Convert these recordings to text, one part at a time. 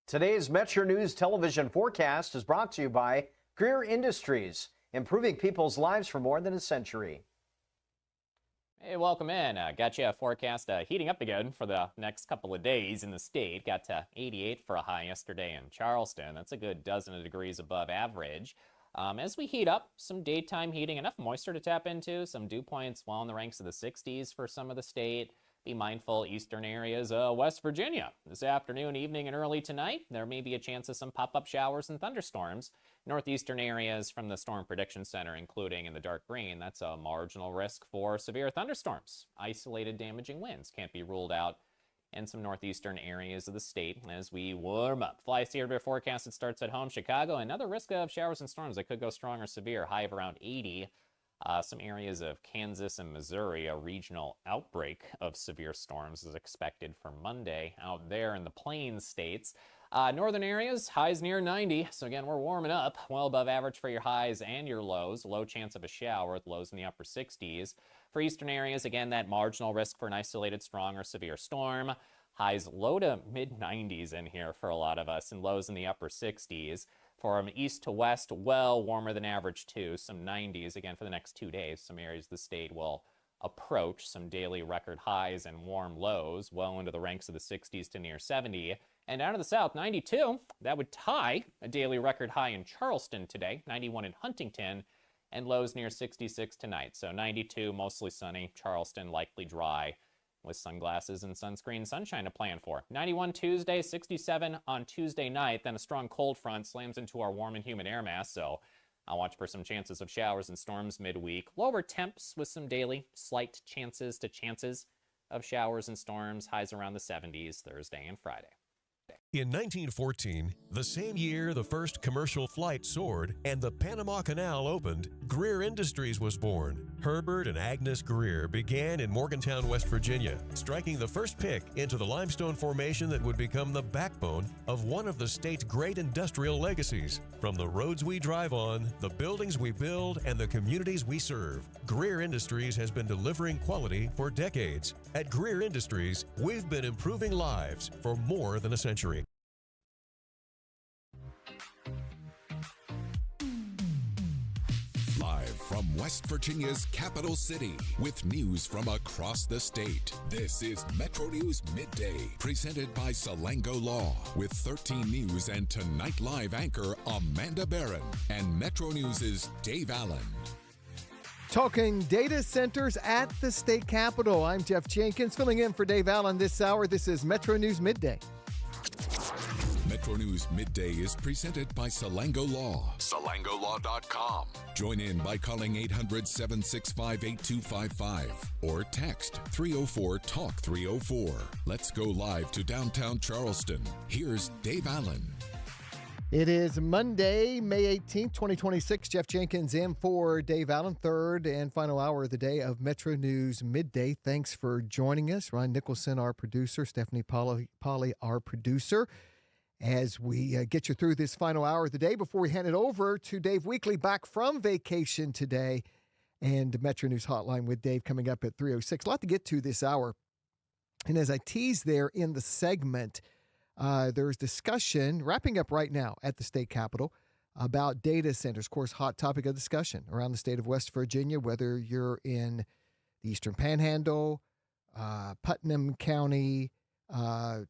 Today's Metro News television forecast is brought to you by Greer Industries, improving people's lives for more than a century. Hey, welcome in. Got you a forecast heating up again for the next couple of days in the state. Got to 88 for a high yesterday in Charleston. That's a good dozen of degrees above average. As we heat up, some daytime heating, enough moisture to tap into, some dew points well in the ranks of the 60s for some of the state. Be mindful, eastern areas, West Virginia. This afternoon, evening, and early tonight, there may be a chance of some pop-up showers and thunderstorms. Northeastern areas from the Storm Prediction Center, including in the dark green, that's a marginal risk for severe thunderstorms. Isolated damaging winds can't be ruled out in some northeastern areas of the state as we warm up. Fly Theater forecast, it starts at home. Chicago, another risk of showers and storms that could go strong or severe, high of around 80. Some areas of Kansas and Missouri, a regional outbreak of severe storms is expected for Monday out there in the Plains states. Northern areas, highs near 90. So again, we're warming up well above average for your highs and your lows. Low chance of a shower with lows in the upper 60s. For eastern areas, again, that marginal risk for an isolated strong or severe storm. Highs low to mid 90s in here for a lot of us and lows in the upper 60s. From east to west, well warmer than average too, some 90s again for the next 2 days. Some areas of the state will approach some daily record highs and warm lows well into the ranks of the 60s to near 70. And down to the south, 92, that would tie a daily record high in Charleston today, 91 in Huntington, and lows near 66 tonight. So 92, mostly sunny, Charleston likely dry with sunglasses and sunscreen sunshine to plan for. 91 Tuesday, 67 on Tuesday night, then a strong cold front slams into our warm and humid air mass, so I'll watch for some chances of showers and storms midweek. Lower temps with some daily slight chances of showers and storms, highs around the 70s Thursday and Friday. In 1914, the same year the first commercial flight soared and the Panama Canal opened, Greer Industries was born. Herbert and Agnes Greer began in Morgantown, West Virginia, striking the first pick into the limestone formation that would become the backbone of one of the state's great industrial legacies. From the roads we drive on, the buildings we build, and the communities we serve, Greer Industries has been delivering quality for decades. At Greer Industries, we've been improving lives for more than a century. Live from West Virginia's capital city with news from across the state. This is Metro News Midday, presented by Salango Law with 13 News and Tonight Live anchor Amanda Barron and Metro News' Dave Allen. Talking data centers at the state capitol. I'm Jeff Jenkins, filling in for Dave Allen this hour. This is Metro News Midday. Metro News Midday is presented by Salango Law. SalangoLaw.com. Join in by calling 800-765-8255 or text 304-TALK-304. Let's go live to downtown Charleston. Here's Dave Allen. It is Monday, May 18th, 2026. Jeff Jenkins in for Dave Allen, third and final hour of the day of Metro News Midday. Thanks for joining us. Ryan Nicholson, our producer. Stephanie Polly, our producer. As we get you through this final hour of the day before we hand it over to Dave Weekly, back from vacation today, and Metro News Hotline with Dave coming up at 3:06. A lot to get to this hour. And as I teased there in the segment, there's discussion wrapping up right now at the state capitol about data centers. Of course, hot topic of discussion around the state of West Virginia, whether you're in the Eastern Panhandle, Putnam County,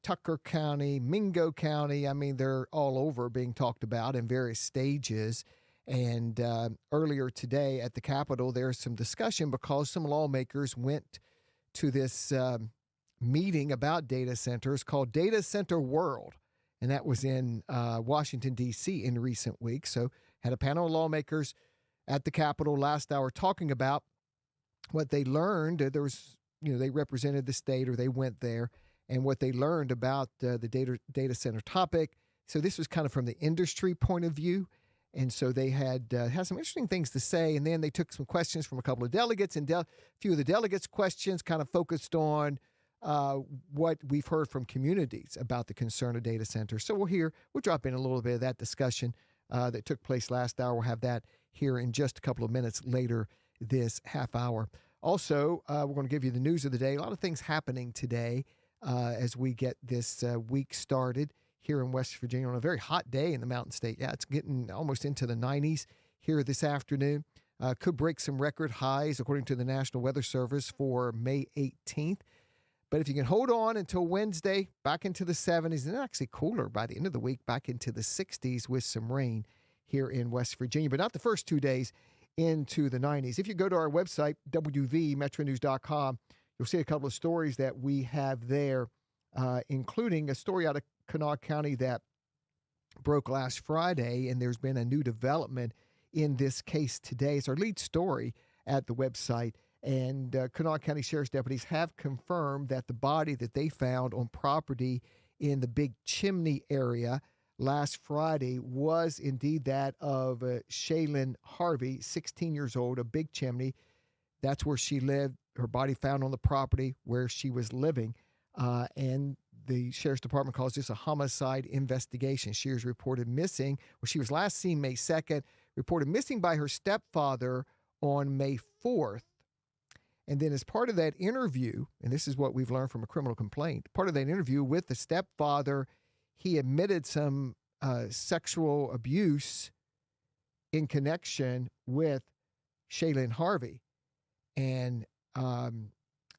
Tucker County, Mingo County. I mean, they're all over being talked about in various stages. And earlier today at the Capitol, there's some discussion because some lawmakers went to this meeting about data centers called Data Center World. And that was in Washington, D.C. in recent weeks. So had a panel of lawmakers at the Capitol last hour talking about what they learned. There was, they represented the state, or they went there, and what they learned about the data center topic. So this was kind of from the industry point of view. And so they had some interesting things to say. And then they took some questions from a couple of delegates. And a few of the delegates' questions kind of focused on what we've heard from communities about the concern of data centers. So we'll drop in a little bit of that discussion that took place last hour. We'll have that here in just a couple of minutes later this half hour. Also, we're going to give you the news of the day. A lot of things happening today as we get this week started here in West Virginia on a very hot day in the Mountain State. Yeah, it's getting almost into the 90s here this afternoon. Could break some record highs, according to the National Weather Service, for May 18th. But if you can hold on until Wednesday, back into the 70s, and actually cooler by the end of the week, back into the 60s with some rain here in West Virginia, but not the first 2 days into the 90s. If you go to our website, wvmetronews.com, you'll see a couple of stories that we have there, including a story out of Kanawha County that broke last Friday, and there's been a new development in this case today. It's our lead story at the website, and Kanawha County Sheriff's deputies have confirmed that the body that they found on property in the Big Chimney area last Friday was indeed that of Shaylin Harvey, 16 years old, of Big Chimney. That's where she lived. Her body found on the property where she was living, and the Sheriff's Department calls this a homicide investigation. She was reported missing. Well, she was last seen May 2nd, reported missing by her stepfather on May 4th. And then as part of that interview, and this is what we've learned from a criminal complaint, part of that interview with the stepfather, he admitted some sexual abuse in connection with Shaylin Harvey. And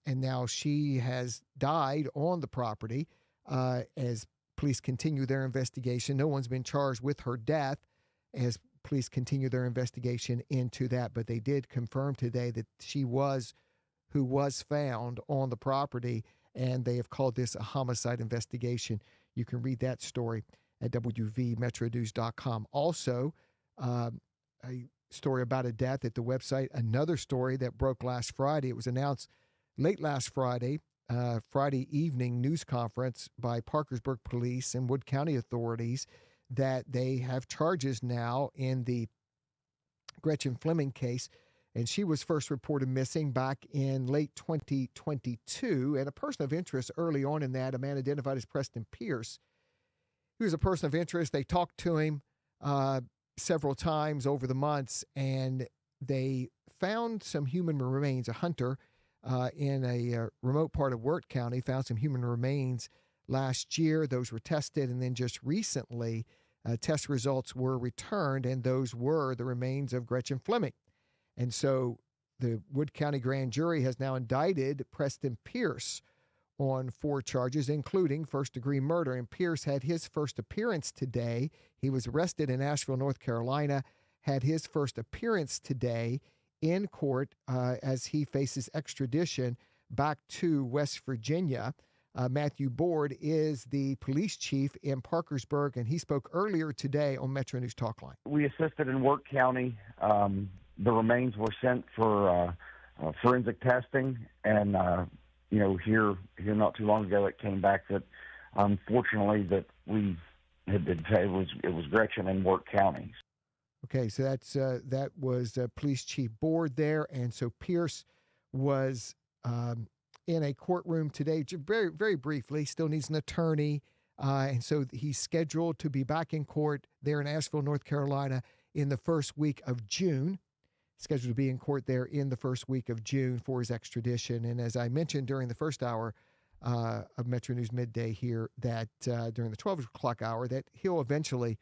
now she has died on the property as police continue their investigation. No one's been charged with her death as police continue their investigation into that. But they did confirm today that she was who was found on the property, and they have called this a homicide investigation. You can read that story at wvmetronews.com. Also, a story about a death at the website. Another story that broke last Friday. It was announced late last Friday, Friday evening news conference by Parkersburg Police and Wood County authorities that they have charges now in the Gretchen Fleming case. And she was first reported missing back in late 2022. And a person of interest early on in that, a man identified as Preston Pierce. He was a person of interest. They talked to him several times over the months, and they found some human remains. A hunter in a remote part of Wirt County found some human remains last year. Those were tested, and then just recently, test results were returned, and those were the remains of Gretchen Fleming. And so the Wood County grand jury has now indicted Preston Pierce on 4 charges, including first-degree murder. And Pierce had his first appearance today. He was arrested in Asheville, North Carolina, had his first appearance today in court as he faces extradition back to West Virginia. Matthew Board is the police chief in Parkersburg, and he spoke earlier today on Metro News Talk Line. We assisted in Wirt County. The remains were sent for forensic testing, and here not too long ago, it came back that unfortunately that we had been it was Gretchen in Wirt County. Okay, so that was Police Chief Board there, and so Pierce was in a courtroom today, very very briefly. Still needs an attorney, and so he's scheduled to be back in court there in Asheville, North Carolina, in the first week of June. Scheduled to be in court there in the first week of June for his extradition. And as I mentioned during the first hour of Metro News Midday here, that during the 12 o'clock hour, that he'll eventually,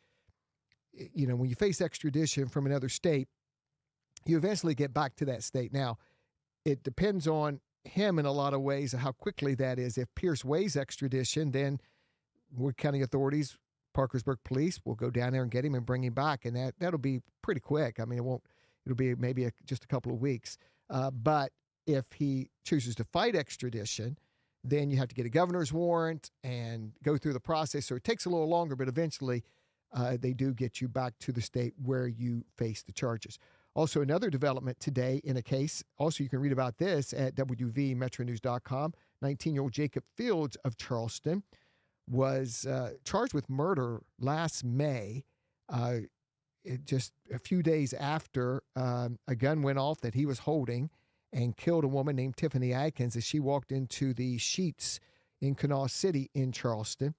when you face extradition from another state, you eventually get back to that state. Now, it depends on him in a lot of ways, how quickly that is. If Pierce waives extradition, then Wood County authorities, Parkersburg Police will go down there and get him and bring him back. And that'll be pretty quick. I mean, it'll be maybe just a couple of weeks. But if he chooses to fight extradition, then you have to get a governor's warrant and go through the process. So it takes a little longer, but eventually they do get you back to the state where you face the charges. Also, another development today in a case, also you can read about this at wvmetronews.com. 19-year-old Jacob Fields of Charleston was charged with murder last May. Just a few days after a gun went off that he was holding and killed a woman named Tiffany Adkins as she walked into the Sheets in Kanawha City in Charleston.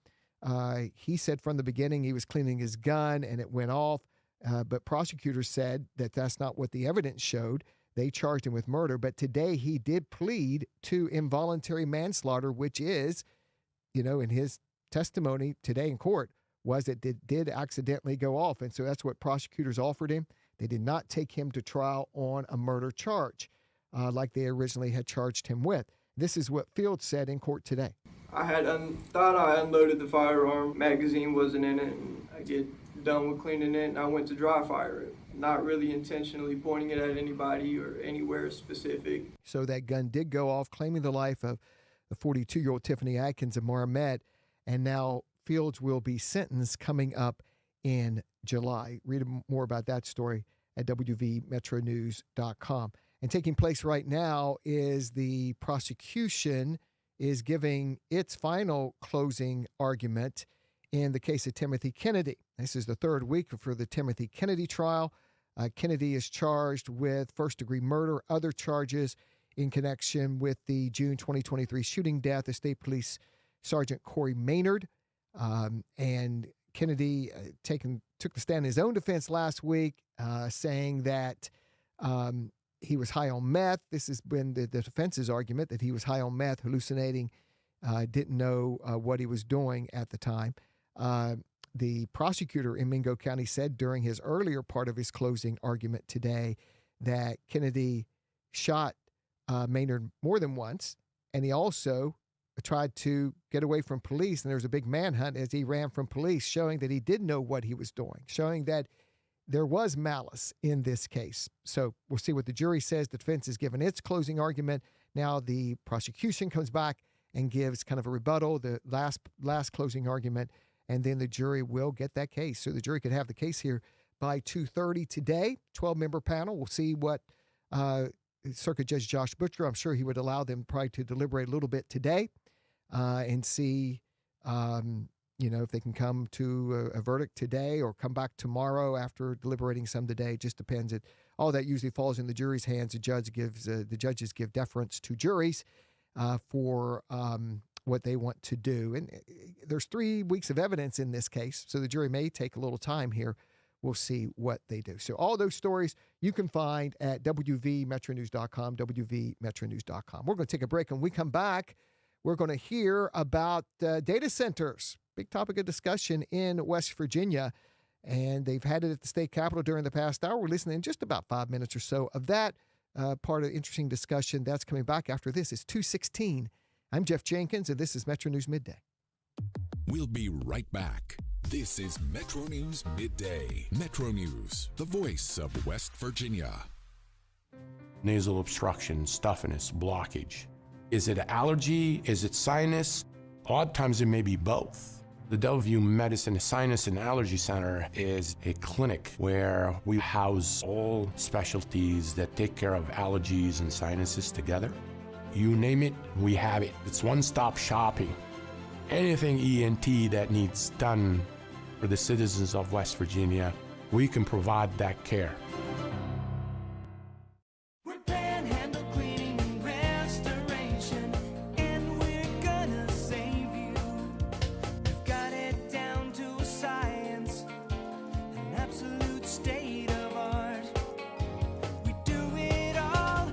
He said from the beginning he was cleaning his gun and it went off, but prosecutors said that that's not what the evidence showed. They charged him with murder, but today he did plead to involuntary manslaughter, which is, in his testimony today in court was that it did accidentally go off, and so that's what prosecutors offered him. They did not take him to trial on a murder charge like they originally had charged him with. This is what Fields said in court today. I had thought I unloaded the firearm, magazine wasn't in it, and I get done with cleaning it, and I went to dry fire it, not really intentionally pointing it at anybody or anywhere specific. So that gun did go off, claiming the life of the 42-year-old Tiffany Atkins of Marmet, and now Fields will be sentenced coming up in July. Read more about that story at WVMetroNews.com. And taking place right now is the prosecution is giving its final closing argument in the case of Timothy Kennedy. This is the third week for the Timothy Kennedy trial. Kennedy is charged with first-degree murder, other charges in connection with the June 2023 shooting death of State Police Sergeant Corey Maynard. And Kennedy took the stand in his own defense last week, saying that he was high on meth. This has been the defense's argument, that he was high on meth, hallucinating, didn't know what he was doing at the time. The prosecutor in Mingo County said during his earlier part of his closing argument today that Kennedy shot Maynard more than once, and he also tried to get away from police, and there was a big manhunt as he ran from police, showing that he did know what he was doing, showing that there was malice in this case. So we'll see what the jury says. The defense has given its closing argument. Now the prosecution comes back and gives kind of a rebuttal, the last closing argument, and then the jury will get that case. So the jury could have the case here by 2:30 today. 12-member panel. We'll see what Circuit Judge Josh Butcher, I'm sure he would allow them probably to deliberate a little bit today and see if they can come to a verdict today or come back tomorrow after deliberating some today. It just depends. All that usually falls in the jury's hands. The judges give deference to juries for what they want to do. And there's 3 weeks of evidence in this case, so the jury may take a little time here. We'll see what they do. So all those stories you can find at WVMetroNews.com, WVMetroNews.com. We're going to take a break. When we come back, we're going to hear about data centers. Big topic of discussion in West Virginia, and they've had it at the state capitol during the past hour. We're listening in just about 5 minutes or so of that part of the interesting discussion. That's coming back after this. It's 2:16. I'm Jeff Jenkins, and this is Metro News Midday. We'll be right back. This is Metro News Midday. Metro News, the voice of West Virginia. Nasal obstruction, stuffiness, blockage. Is it allergy? Is it sinus? A lot of times it may be both. The WV Medicine Sinus and Allergy Center is a clinic where we house all specialties that take care of allergies and sinuses together. You name it, we have it. It's one-stop shopping. Anything ENT that needs done for the citizens of West Virginia, we can provide that care. We're Panhandle Cleaning and Restoration, and we're gonna save you. We've got it down to a science, an absolute state of art. We do it all,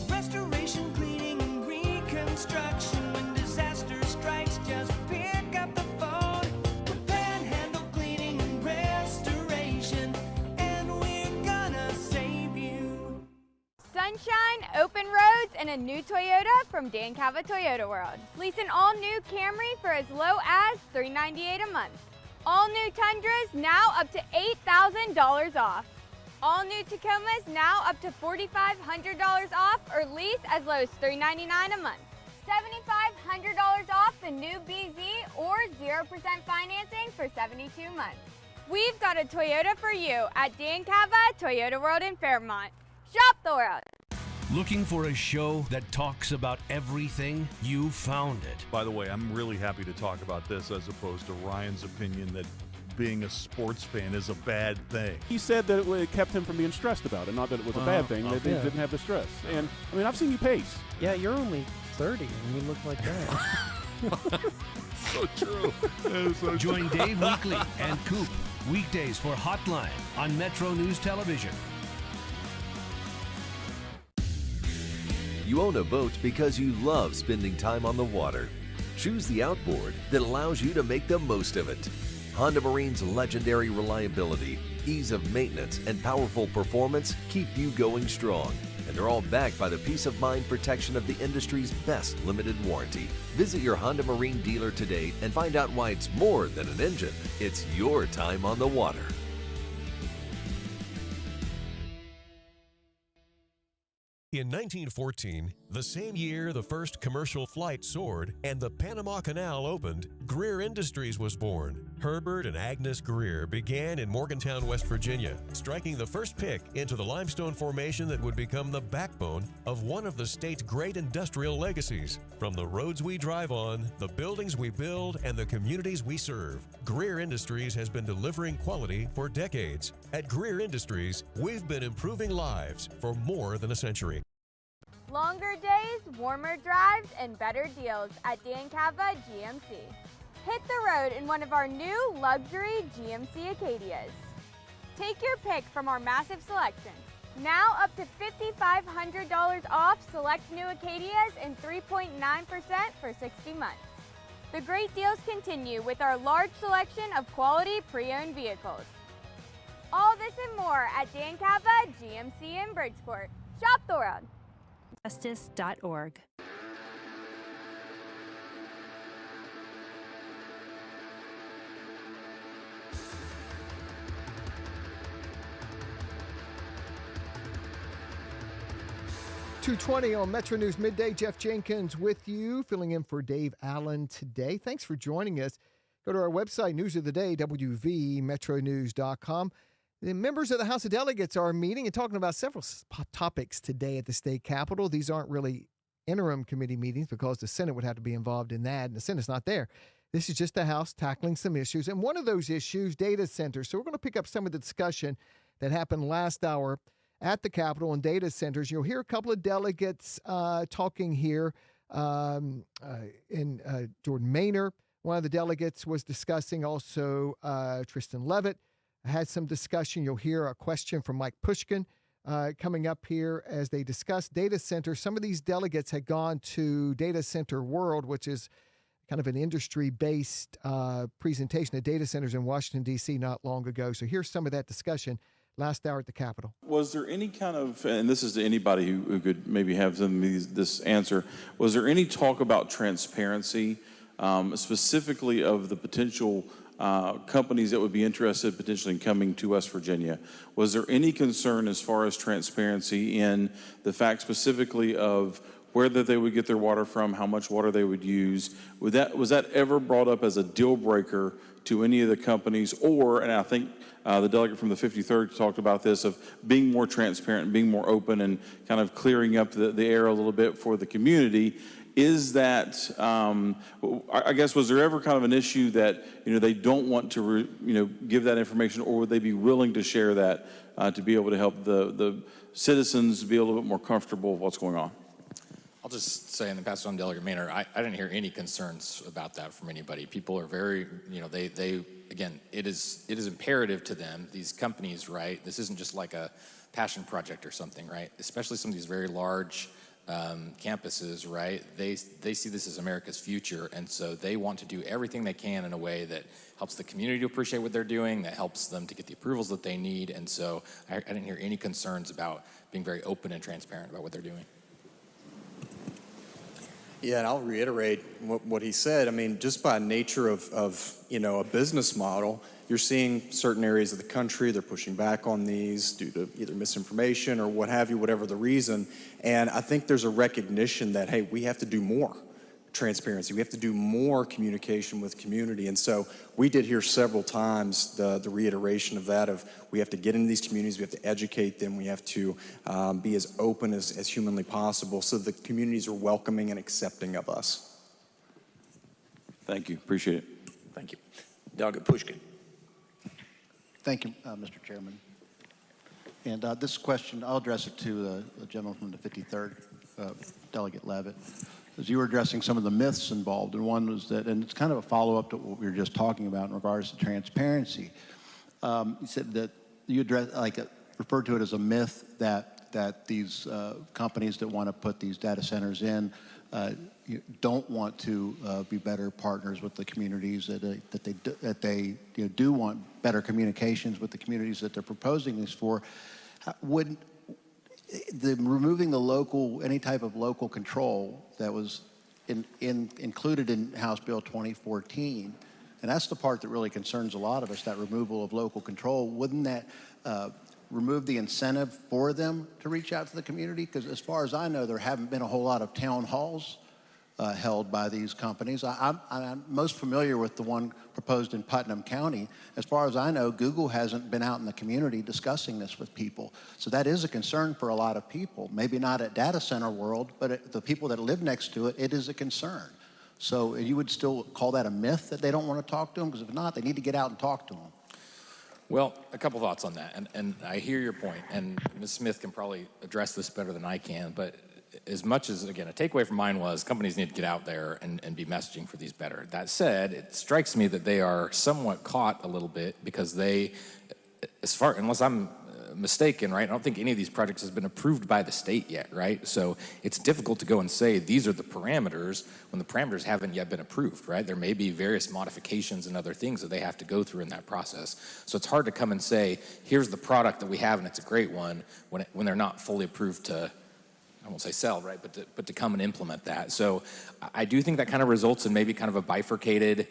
restoration, cleaning, and reconstruction. When disaster strikes, just pick up the phone. We're Panhandle Cleaning and Restoration, and we're gonna save you. Sunshine, open roads, and a new Toyota from Dan Cava Toyota World. Lease an all-new Camry for as low as $398 a month. All new Tundras now up to $8,000 off. All new Tacomas now up to $4,500 off, or lease as low as $399 a month. $7,500 off the new BZ or 0% financing for 72 months. We've got a Toyota for you at Dan Cava Toyota World in Fairmont. Shop the world. Looking for a show that talks about everything? You found it. By the way, I'm really happy to talk about this as opposed to Ryan's opinion that being a sports fan is a bad thing. He said that it kept him from being stressed about it, not that it was a bad thing. They didn't have the stress. And, I mean, I've seen you pace. Yeah, you're only 30 and you look like that. So true. Join Dave Weekly and Coop weekdays for Hotline on Metro News Television. You own a boat because you love spending time on the water. Choose the outboard that allows you to make the most of it. Honda Marine's legendary reliability, ease of maintenance, and powerful performance keep you going strong. And they're all backed by the peace of mind protection of the industry's best limited warranty. Visit your Honda Marine dealer today and find out why it's more than an engine. It's your time on the water. In 1914, the same year the first commercial flight soared and the Panama Canal opened, Greer Industries was born. Herbert and Agnes Greer began in Morgantown, West Virginia, striking the first pick into the limestone formation that would become the backbone of one of the state's great industrial legacies. From the roads we drive on, the buildings we build, and the communities we serve, Greer Industries has been delivering quality for decades. At Greer Industries, we've been improving lives for more than a century. Longer days, warmer drives, and better deals at Dan Cava GMC. Hit the road in one of our new luxury GMC Acadias. Take your pick from our massive selection. Now up to $5,500 off select new Acadias and 3.9% for 60 months. The great deals continue with our large selection of quality pre-owned vehicles. All this and more at Dan Cava GMC in Bridgeport. Shop the world. Justice.org. .220 on Metro News Midday. Jeff Jenkins with you, filling in for Dave Allen today. Thanks for joining us. Go to our website, News of the Day, WVMetroNews.com. The members of the House of Delegates are meeting and talking about several topics today at the state capitol. These aren't really interim committee meetings because the Senate would have to be involved in that, and the Senate's not there. This is just the House tackling some issues, and one of those issues, data centers. So we're going to pick up some of the discussion that happened last hour at the Capitol and data centers. You'll hear a couple of delegates talking here. Jordan Maynor, one of the delegates, was discussing. Also, Tristan Levitt had some discussion. You'll hear a question from Mike Pushkin coming up here as they discuss data centers. Some of these delegates had gone to Data Center World, which is kind of an industry-based presentation of data centers in Washington, D.C. not long ago. So here's some of that discussion last hour at the Capitol. Was there any kind of, and this is to anybody who could maybe have this answer, was there any talk about transparency, specifically of the potential companies that would be interested potentially in coming to West Virginia? Was there any concern as far as transparency in the fact specifically of whether they would get their water from, how much water they would use? Was that ever brought up as a deal breaker to any of the companies? Or, and I think the delegate from the 53rd talked about this, of being more transparent, being more open, and kind of clearing up the air a little bit for the community. Is that, I guess, was there ever kind of an issue that, they don't want to, give that information, or would they be willing to share that to be able to help the citizens be a little bit more comfortable with what's going on? I'll just say, in the past on Delegate Maynor, I didn't hear any concerns about that from anybody. People are very, they again, it is imperative to them, these companies, right? This isn't just like a passion project or something, right? Especially some of these very large campuses, right? They see this as America's future, and so they want to do everything they can in a way that helps the community to appreciate what they're doing, that helps them to get the approvals that they need, and so I didn't hear any concerns about being very open and transparent about what they're doing. Yeah, and I'll reiterate what he said. I mean, just by nature of a business model, you're seeing certain areas of the country, they're pushing back on these due to either misinformation or what have you, whatever the reason. And I think there's a recognition that, hey, we have to do more transparency. We have to do more communication with community. And so we did hear several times the reiteration of that, of we have to get into these communities, we have to educate them, we have to be as open as humanly possible so the communities are welcoming and accepting of us. Thank you. Appreciate it. Thank you. Delegate Pushkin. Thank you, Mr. Chairman. And this question, I'll address it to the gentleman from the 53rd, Delegate Levitt. As you were addressing some of the myths involved, and one was that, and it's kind of a follow-up to what we were just talking about in regards to transparency. You said that you referred to it as a myth that these companies that want to put these data centers in don't want to be better partners with the communities, that they do want better communications with the communities that they're proposing this for. Would removing any type of local control that was included in House Bill 2014, and that's the part that really concerns a lot of us, that removal of local control, wouldn't that remove the incentive for them to reach out to the community? Because as far as I know, there haven't been a whole lot of town halls held by these companies. I'm most familiar with the one proposed in Putnam County. As far as I know, Google hasn't been out in the community discussing this with people. So that is a concern for a lot of people. Maybe not at data center world, but the people that live next to it, it is a concern. So you would still call that a myth that they don't want to talk to them? Because if not, they need to get out and talk to them. Well, a couple thoughts on that, and I hear your point, and Ms. Smith can probably address this better than I can, but as much as, again, a takeaway from mine was companies need to get out there and be messaging for these better. That said, it strikes me that they are somewhat caught a little bit because unless I'm mistaken, right, I don't think any of these projects has been approved by the state yet, right? So it's difficult to go and say these are the parameters when the parameters haven't yet been approved, right? There may be various modifications and other things that they have to go through in that process. So it's hard to come and say, here's the product that we have and it's a great one when they're not fully approved to, I won't say sell, right, but to come and implement that. So I do think that kind of results in maybe kind of a bifurcated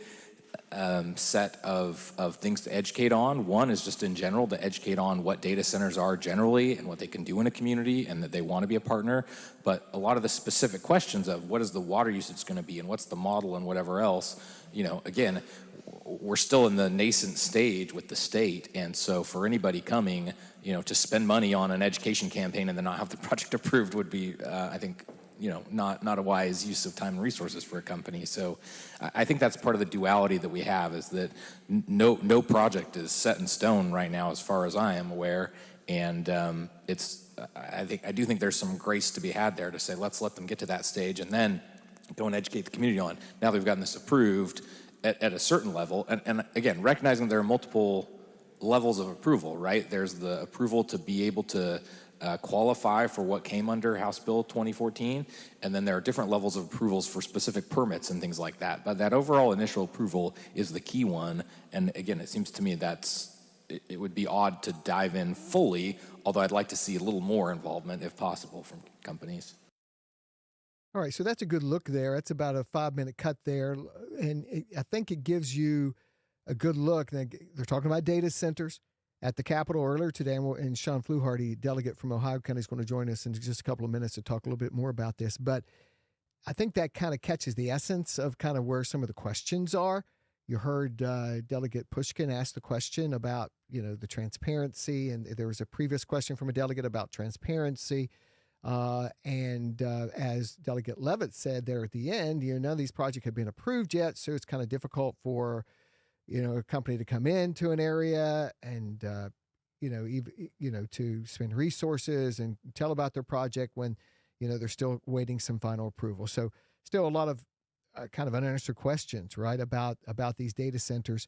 set of things to educate on. One is just in general to educate on what data centers are generally and what they can do in a community and that they want to be a partner. But a lot of the specific questions of what is the water usage going to be and what's the model and whatever else, again, we're still in the nascent stage with the state. And so for anybody coming, to spend money on an education campaign and then not have the project approved would be, I think, not a wise use of time and resources for a company. So I think that's part of the duality that we have, is that no project is set in stone right now as far as I am aware. And I do think there's some grace to be had there to say, let's let them get to that stage and then go and educate the community on. Now they've gotten this approved at a certain level. And again, recognizing there are multiple levels of approval, right? There's the approval to be able to qualify for what came under House Bill 2014, and then there are different levels of approvals for specific permits and things like that. But that overall initial approval is the key one, and again, it seems to me it would be odd to dive in fully, although I'd like to see a little more involvement, if possible, from companies. All right, so that's a good look there. That's about a 5-minute cut there, and I think it gives you a good look. They're talking about data centers at the Capitol earlier today, and Shawn Fluharty, delegate from Ohio County, is going to join us in just a couple of minutes to talk a little bit more about this. But I think that kind of catches the essence of kind of where some of the questions are. You heard Delegate Pushkin ask the question about, the transparency, and there was a previous question from a delegate about transparency. And as Delegate Levitt said there at the end, none of these projects have been approved yet, so it's kind of difficult for a company to come into an area and, to spend resources and tell about their project when, they're still waiting some final approval. So still a lot of kind of unanswered questions, right, about these data centers.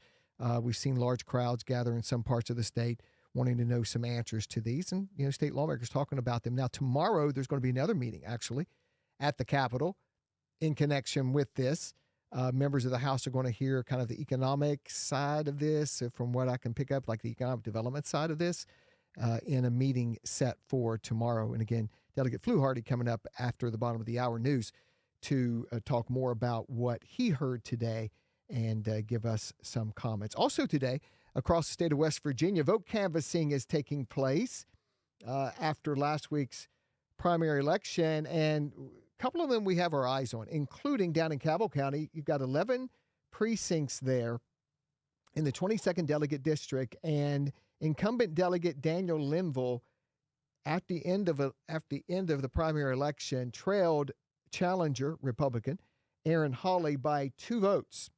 We've seen large crowds gather in some parts of the state wanting to know some answers to these, and, state lawmakers talking about them. Now, tomorrow, there's going to be another meeting, actually, at the Capitol in connection with this. Members of the House are going to hear kind of the economic side of this, from what I can pick up, like the economic development side of this, in a meeting set for tomorrow. And again, Delegate Fluharty coming up after the bottom of the hour news to talk more about what he heard today and give us some comments. Also today, across the state of West Virginia, vote canvassing is taking place after last week's primary election, and a couple of them we have our eyes on, including down in Cabell County. You've got 11 precincts there in the 22nd Delegate District, and incumbent Delegate Daniel Linville, at the end of the primary election, trailed challenger Republican Aaron Hawley by 2 votes,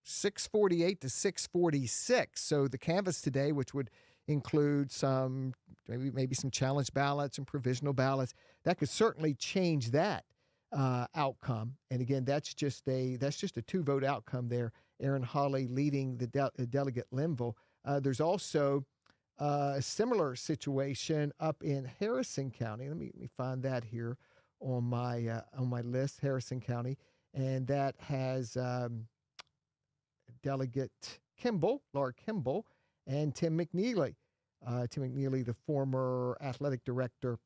648 to 646. So the canvass today, which would include some maybe some challenge ballots and provisional ballots, that could certainly change that outcome. And again, that's just a 2-vote outcome there. Aaron Hawley leading the Delegate Linville. There's also a similar situation up in Harrison County. Let me find that here on my list, Harrison County, and that has Delegate Laura Kimball, and Tim McNeely. Tim McNeely, the former athletic director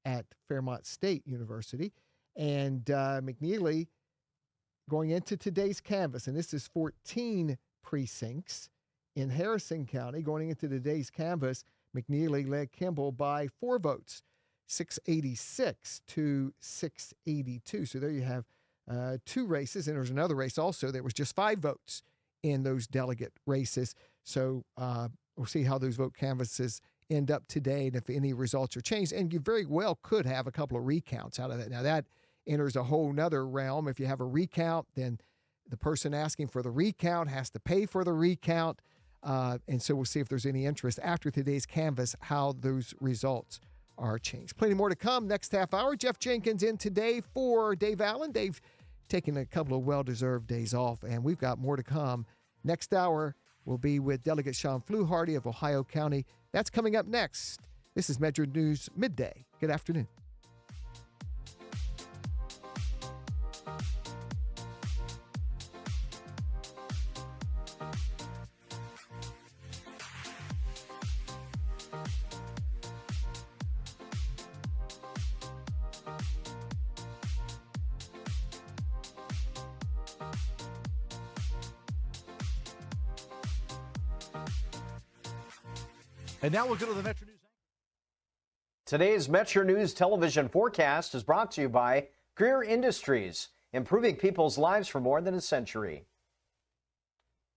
at Fairmont State University, and McNeely going into today's canvass, and this is 14 precincts in Harrison County. Going into today's canvass, McNeely led Kimball by 4 votes, 686 to 682. So there you have 2 races, and there's another race also. There was just 5 votes in those delegate races. So we'll see how those vote canvasses end up today and if any results are changed. And you very well could have a couple of recounts out of that. Now, that enters a whole nother realm. If you have a recount, then the person asking for the recount has to pay for the recount. And so we'll see if there's any interest after today's canvass, how those results are changed. Plenty more to come next half hour. Jeff Jenkins in today for Dave Allen. Dave taking a couple of well-deserved days off, and we've got more to come. Next hour will be with Delegate Shawn Fluharty of Ohio County. That's coming up next. This is Metro News Midday. Good afternoon. And now we'll go to the Metro News. Today's Metro News television forecast is brought to you by Greer Industries, improving people's lives for more than a century.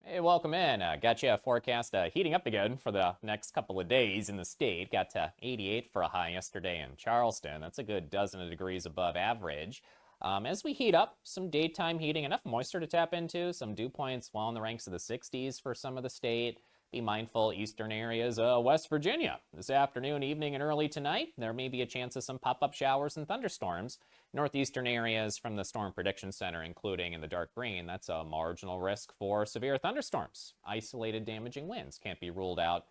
Hey, welcome in. Got you a forecast heating up again for the next couple of days in the state. Got to 88 for a high yesterday in Charleston. That's a good dozen of degrees above average. As we heat up, some daytime heating, enough moisture to tap into, some dew points well in the ranks of the 60s for some of the state. Be mindful, eastern areas, West Virginia. This afternoon, evening, and early tonight, there may be a chance of some pop-up showers and thunderstorms. Northeastern areas from the Storm Prediction Center, including in the dark green, that's a marginal risk for severe thunderstorms. Isolated damaging winds can't be ruled out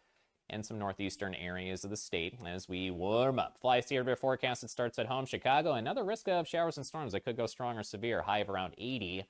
in some northeastern areas of the state as we warm up. Fly Theater forecast, it starts at home. Chicago, another risk of showers and storms that could go strong or severe, high of around 80.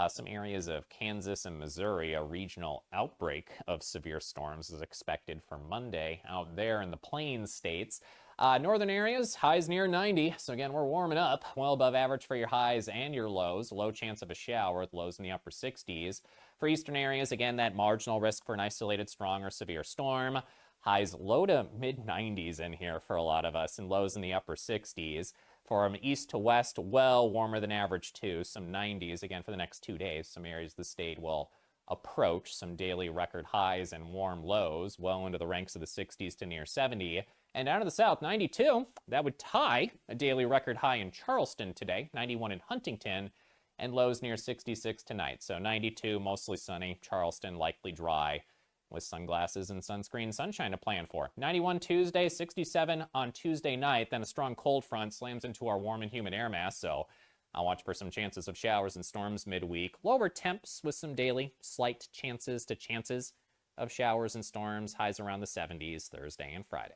Some areas of Kansas and Missouri, a regional outbreak of severe storms is expected for Monday out there in the Plains states. Northern areas, highs near 90. So again, we're warming up well above average for your highs and your lows. Low chance of a shower with lows in the upper 60s. For eastern areas, again, that marginal risk for an isolated strong or severe storm. Highs low to mid 90s in here for a lot of us and lows in the upper 60s. From east to west, well warmer than average too, some 90s again for the next 2 days. Some areas of the state will approach some daily record highs and warm lows, well into the ranks of the 60s to near 70. And down to the south, 92, that would tie a daily record high in Charleston today, 91 in Huntington, and lows near 66 tonight. So 92, mostly sunny, Charleston likely dry, with sunglasses and sunscreen sunshine to plan for. 91 Tuesday, 67 on Tuesday night. Then a strong cold front slams into our warm and humid air mass, so I'll watch for some chances of showers and storms midweek. Lower temps with some daily slight chances of showers and storms. Highs around the 70s Thursday and Friday.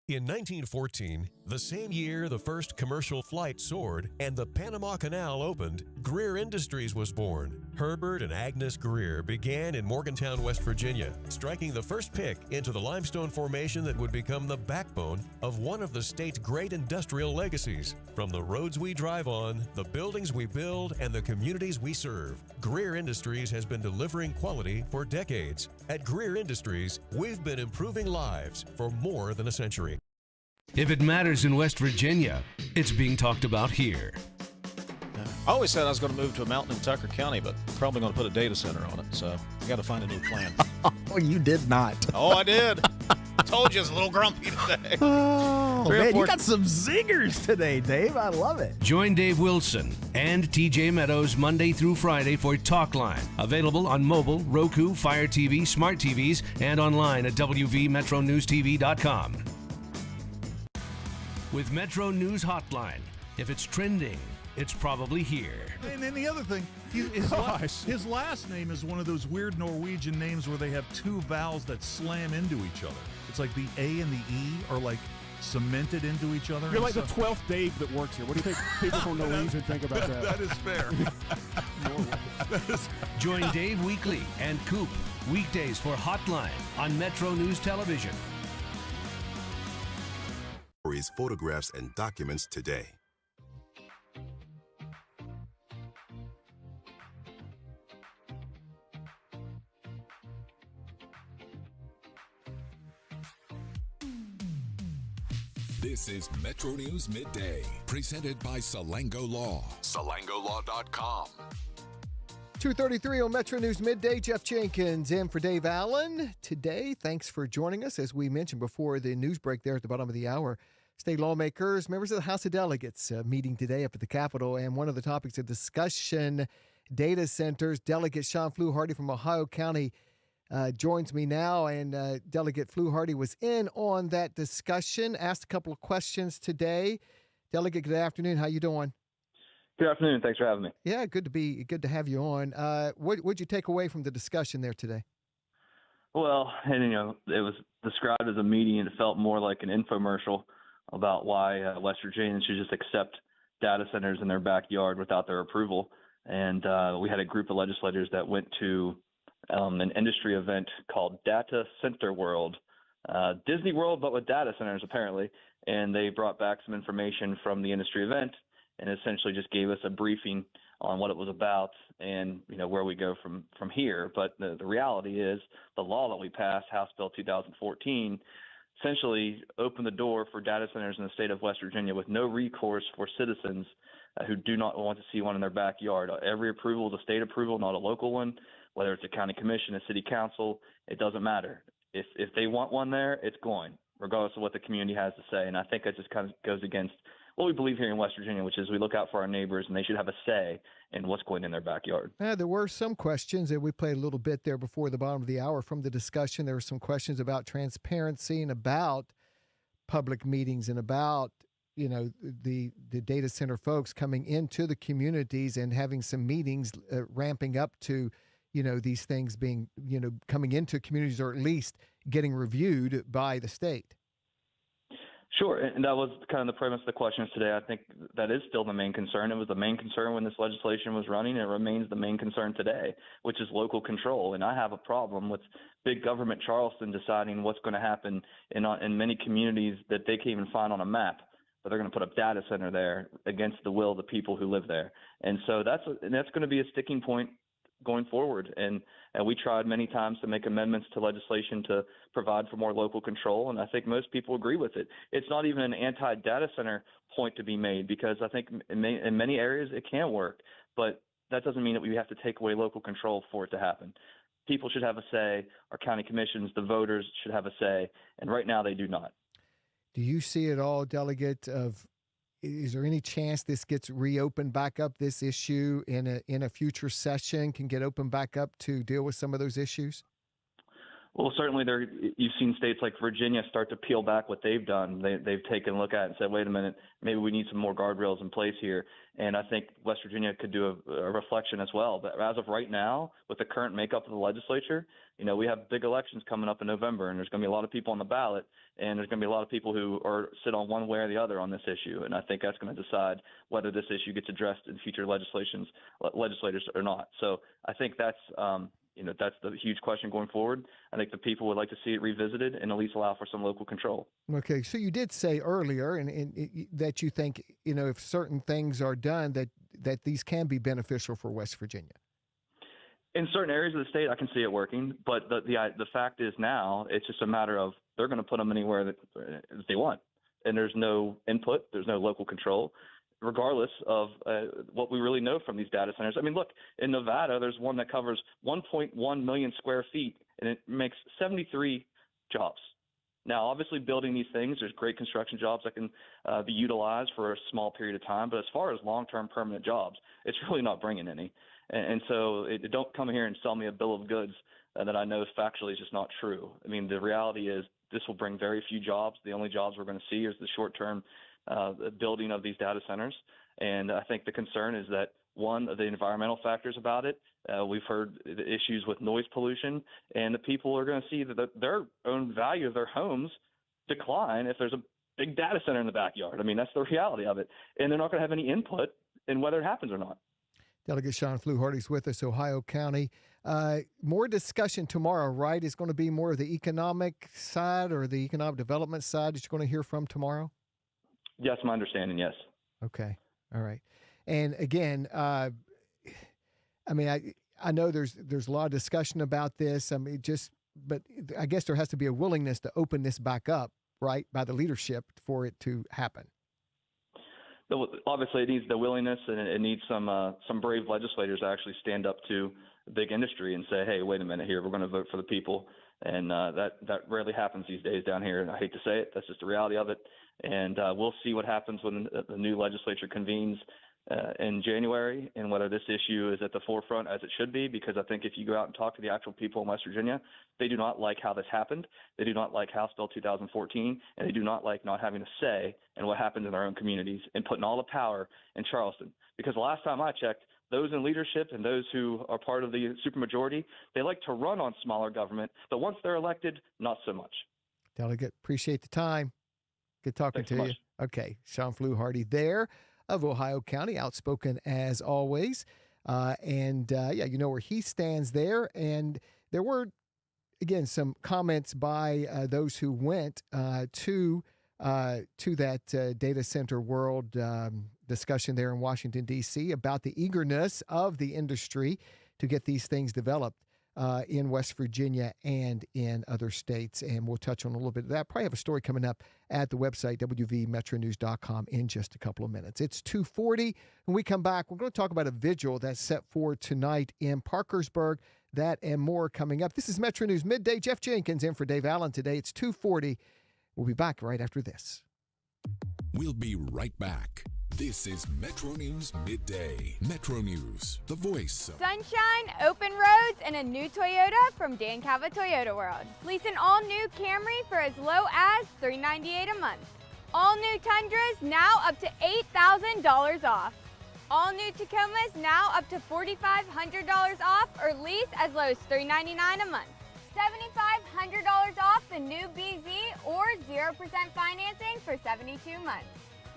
In 1914, the same year the first commercial flight soared and the Panama Canal opened, Greer Industries was born. Herbert and Agnes Greer began in Morgantown, West Virginia, striking the first pick into the limestone formation that would become the backbone of one of the state's great industrial legacies. From the roads we drive on, the buildings we build, and the communities we serve, Greer Industries has been delivering quality for decades. At Greer Industries, we've been improving lives for more than a century. If it matters in West Virginia, it's being talked about here. I always said I was going to move to a mountain in Tucker County, but probably going to put a data center on it, so I got to find a new plan. Oh, you did not. Oh, I did. Told you I was a little grumpy today. Oh, man, you got some zingers today, Dave. I love it. Join Dave Wilson and TJ Meadows Monday through Friday for Talkline. Available on mobile, Roku, Fire TV, smart TVs, and online at WVMetroNewsTV.com. With Metro News Hotline, if it's trending, it's probably here. And then the other thing, his last name is one of those weird Norwegian names where they have two vowels that slam into each other. It's like the A and the E are like cemented into each other. You're like the 12th Dave that works here. What do you think people from New Orleans would think about that? That is fair. Join Dave weekly and Coop weekdays for Hotline on Metro News Television. Photographs and documents today. This is Metro News Midday, presented by Salango Law. SalangoLaw.com. 2:33 on Metro News Midday. Jeff Jenkins in for Dave Allen today. Thanks for joining us. As we mentioned before the news break there at the bottom of the hour, state lawmakers, members of the House of Delegates meeting today up at the Capitol. And one of the topics of discussion, data centers. Delegate Shawn Fluharty from Ohio County joins me now. And Delegate Fluharty was in on that discussion, asked a couple of questions today. Delegate, good afternoon. How you doing? Good afternoon. Thanks for having me. Yeah, good to have you on. What'd you take away from the discussion there today? Well, and it was described as a meeting, and it felt more like an infomercial about why West Virginians should just accept data centers in their backyard without their approval. And we had a group of legislators that went to an industry event called Data Center World, Disney World, but with data centers apparently. And they brought back some information from the industry event, and essentially just gave us a briefing on what it was about and where we go from here. But the reality is the law that we passed, House Bill 2014, essentially opened the door for data centers in the state of West Virginia with no recourse for citizens who do not want to see one in their backyard. Every approval is a state approval, not a local one, whether it's a county commission, a city council, it doesn't matter. If they want one there, it's going, regardless of what the community has to say. And I think that just kind of goes against what we believe here in West Virginia, which is we look out for our neighbors and they should have a say in what's going in their backyard. There were some questions that we played a little bit there before the bottom of the hour from the discussion. There were some questions about transparency and about public meetings and about, the data center folks coming into the communities and having some meetings ramping up to, these things being, coming into communities or at least getting reviewed by the state. Sure, and that was kind of the premise of the questions today. I think that is still the main concern. It was the main concern when this legislation was running, and it remains the main concern today, which is local control. And I have a problem with big government Charleston deciding what's going to happen in many communities that they can't even find on a map, but they're going to put a data center there against the will of the people who live there. And so that's going to be a sticking point going forward. And we tried many times to make amendments to legislation to provide for more local control, and I think most people agree with it. It's not even an anti-data center point to be made, because I think in many areas it can work, but that doesn't mean that we have to take away local control for it to happen. People should have a say. Our county commissions, the voters should have a say, and right now they do not. Do you see at all, Delegate, is there any chance this gets reopened back up, this issue in a future session can get opened back up to deal with some of those issues? Well, certainly you've seen states like Virginia start to peel back what they've done. They've taken a look at it and said, wait a minute, maybe we need some more guardrails in place here. And I think West Virginia could do a reflection as well. But as of right now, with the current makeup of the legislature, we have big elections coming up in November, and there's going to be a lot of people on the ballot, and there's going to be a lot of people who sit on one way or the other on this issue. And I think that's going to decide whether this issue gets addressed in future legislators or not. So I think that's that's the huge question going forward. I think the people would like to see it revisited and at least allow for some local control. Okay, so you did say earlier that you think, if certain things are done, that these can be beneficial for West Virginia. In certain areas of the state, I can see it working, but the fact is now it's just a matter of they're going to put them anywhere that they want, and there's no input, there's no local control, regardless of what we really know from these data centers. I mean, look, in Nevada, there's one that covers 1.1 million square feet, and it makes 73 jobs. Now, obviously, building these things, there's great construction jobs that can be utilized for a small period of time, but as far as long-term permanent jobs, it's really not bringing any. And so don't come here and sell me a bill of goods that I know factually is just not true. I mean, the reality is this will bring very few jobs. The only jobs we're going to see is the short-term building of these data centers. And I think the concern is that, one, the environmental factors about it. We've heard the issues with noise pollution, and the people are going to see that their own value of their homes decline if there's a big data center in the backyard. I mean, that's the reality of it. And they're not going to have any input in whether it happens or not. Delegate Shawn Fluharty is with us, Ohio County. More discussion tomorrow, right? Is going to be more of the economic side or the economic development side that you're going to hear from tomorrow? Yes, my understanding, yes. Okay. All right. And again, I know there's a lot of discussion about this. But I guess there has to be a willingness to open this back up, right, by the leadership for it to happen. Obviously, it needs the willingness, and it needs some brave legislators to actually stand up to big industry and say, "Hey, wait a minute here. We're going to vote for the people," and that rarely happens these days down here. And I hate to say it, that's just the reality of it. And we'll see what happens when the new legislature convenes in January, and whether this issue is at the forefront as it should be, because I think if you go out and talk to the actual people in West Virginia, they do not like how this happened. They do not like House Bill 2014, and they do not like not having a say in what happens in their own communities and putting all the power in Charleston. Because the last time I checked, those in leadership and those who are part of the supermajority, they like to run on smaller government, but once they're elected, not so much. Delegate, appreciate the time. Good talking to you. Okay, Shawn Fluharty there of Ohio County, outspoken as always. You know where he stands there. And there were, again, some comments by those who went to that data center world discussion there in Washington, D.C. about the eagerness of the industry to get these things developed in West Virginia and in other states. And we'll touch on a little bit of that. Probably have a story coming up at the website, wvmetronews.com, in just a couple of minutes. It's 2:40. When we come back, we're going to talk about a vigil that's set for tonight in Parkersburg. That and more coming up. This is Metro News Midday. Jeff Jenkins in for Dave Allen today. It's 2:40. We'll be back right after this. We'll be right back. This is Metro News Midday. Metro News, the voice of Sunshine, open roads, and a new Toyota from Dan Cava Toyota World. Lease an all-new Camry for as low as $398 a month. All new Tundras now up to $8,000 off. All new Tacomas now up to $4,500 off, or lease as low as $399 a month. $7,500 off the new BZ or 0% financing for 72 months.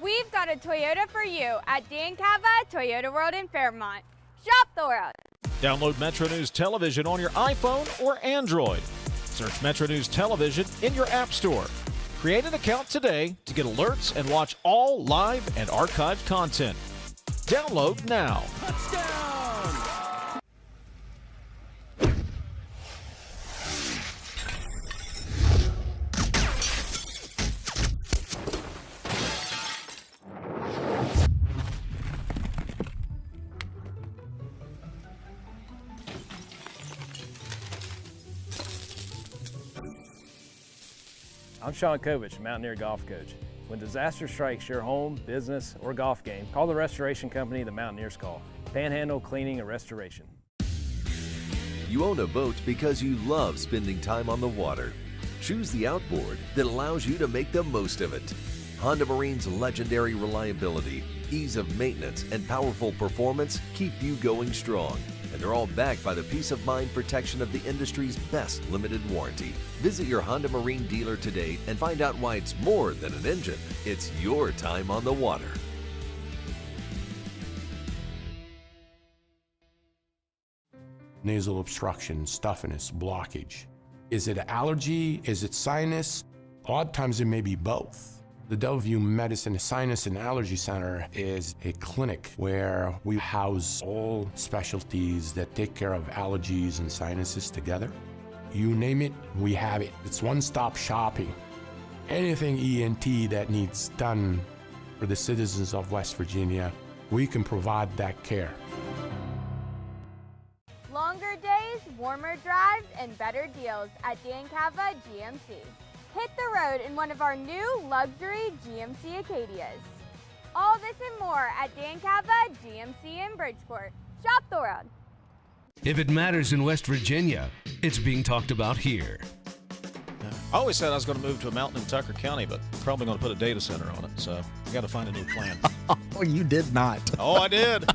We've got a Toyota for you at Dan Cava Toyota World in Fairmont. Shop the world. Download Metro News Television on your iPhone or Android. Search Metro News Television in your app store. Create an account today to get alerts and watch all live and archived content. Download now. I'm Sean Kovich, Mountaineer Golf Coach. When disaster strikes your home, business, or golf game, call the restoration company the Mountaineers call. Panhandle Cleaning and Restoration. You own a boat because you love spending time on the water. Choose the outboard that allows you to make the most of it. Honda Marine's legendary reliability, ease of maintenance, and powerful performance keep you going strong. And they're all backed by the peace of mind protection of the industry's best limited warranty. Visit your Honda Marine dealer today and find out why it's more than an engine. It's your time on the water. Nasal obstruction, stuffiness, blockage. Is it allergy? Is it sinus? A lot of times it may be both. The WV Medicine Sinus and Allergy Center is a clinic where we house all specialties that take care of allergies and sinuses together. You name it, we have it. It's one-stop shopping. Anything ENT that needs done for the citizens of West Virginia, we can provide that care. Longer days, warmer drives, and better deals at Dan Cava GMC. Hit the road in one of our new luxury GMC Acadias. All this and more at Dan Cava GMC in Bridgeport. Shop the world. If it matters in West Virginia, it's being talked about here. I always said I was going to move to a mountain in Tucker County, but probably going to put a data center on it, so I got to find a new plan. Oh, you did not. Oh, I did.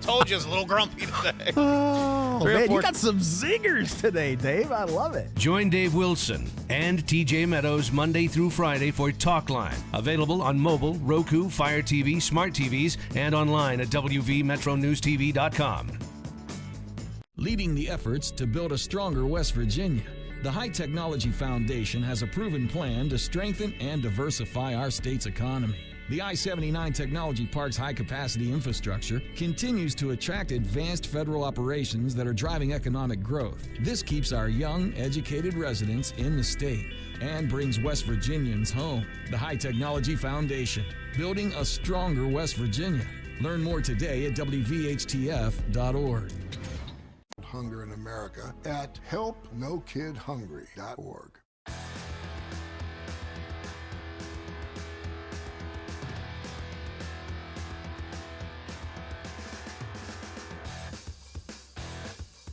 Told you it's a little grumpy today. Oh, man, 304 you got some zingers today, Dave. I love it. Join Dave Wilson and TJ Meadows Monday through Friday for Talk Line. Available on mobile, Roku, Fire TV, smart TVs, and online at WVMetroNewsTV.com. Leading the efforts to build a stronger West Virginia, the High Technology Foundation has a proven plan to strengthen and diversify our state's economy. The I-79 Technology Park's high-capacity infrastructure continues to attract advanced federal operations that are driving economic growth. This keeps our young, educated residents in the state and brings West Virginians home. The High Technology Foundation, building a stronger West Virginia. Learn more today at WVHTF.org. Hunger in America at helpnokidhungry.org.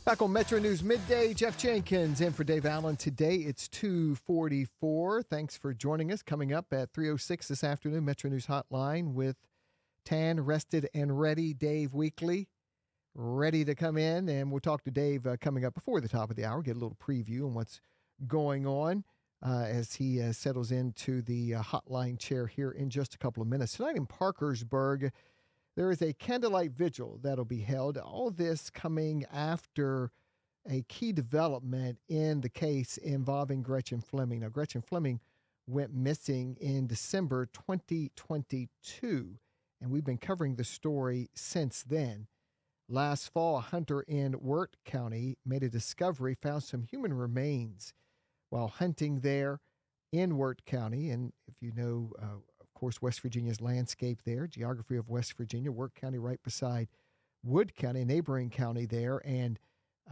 Back on Metro News Midday, Jeff Jenkins in for Dave Allen. Today it's 2:44. Thanks for joining us. Coming up at 3:06 this afternoon, Metro News Hotline with Tan, Rested, and Ready Dave Weekly. Ready to come in, and we'll talk to Dave coming up before the top of the hour, get a little preview on what's going on as he settles into the hotline chair here in just a couple of minutes. Tonight in Parkersburg, there is a candlelight vigil that'll be held. All this coming after a key development in the case involving Gretchen Fleming. Now, Gretchen Fleming went missing in December 2022, and we've been covering the story since then. Last fall, a hunter in Wirt County made a discovery, found some human remains while hunting there in Wirt County. And if you know, of course, West Virginia's landscape there, geography of West Virginia, Wirt County right beside Wood County, a neighboring county there, and